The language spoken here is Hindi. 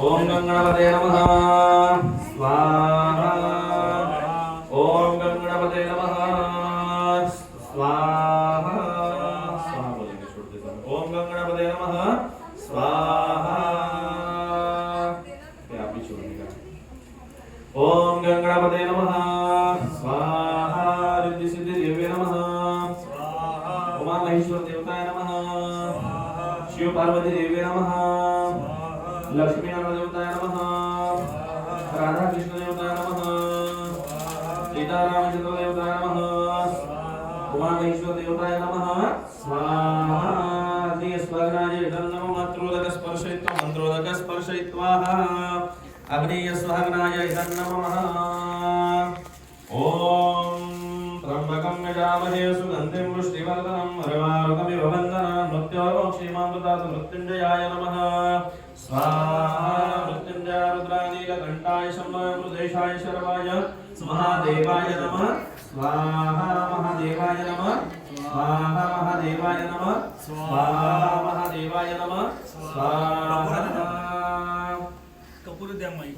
ओम गंगणपते नमः स्वाहा ओम गंगणपते नमः स्वाहा स्वाहा बोलेंगे छोड़ते समय ओम गंगणपते नमः स्वाहा क्या भी छोड़ने का ओम गंगणपते नमः स्वाहा रिद्धि सिद्धि देवे नमः स्वाहा उमा महेश्वर देवताय नमः शिव पार्वती देवे नमः लक्ष्मी नारायण देवताय नमः राधा कृष्ण देवताय नमः सीता रामचंद्र देवताय नमः उमा महेश्वर देवताय नमः स्वाहा अग्नि स्वगराज नमः मंत्रोदक स्पर्शयित्वा मंत्रोदक स्पर्शयित्वा अग्नेय स्वगनाय नमः ओम त्र्यंबकं यजामहे सुगंधिं पुष्टिवर्धनम् उर्वारुकमिव बन्धनान् मृत्योर्मोक्षीमामृतात् मृत्युञ्जयाय नमः स्वाहा मृत्युञ्जय रुद्रानीलकण्ठाय शम्भुदेशाय शर्वाय महादेवाय नमः स्वाहा महादेवाय नमः स्वाहा महादेवाय नमः स्वाहा महादेवाय नमः स्वाहा कपूर द्या माईक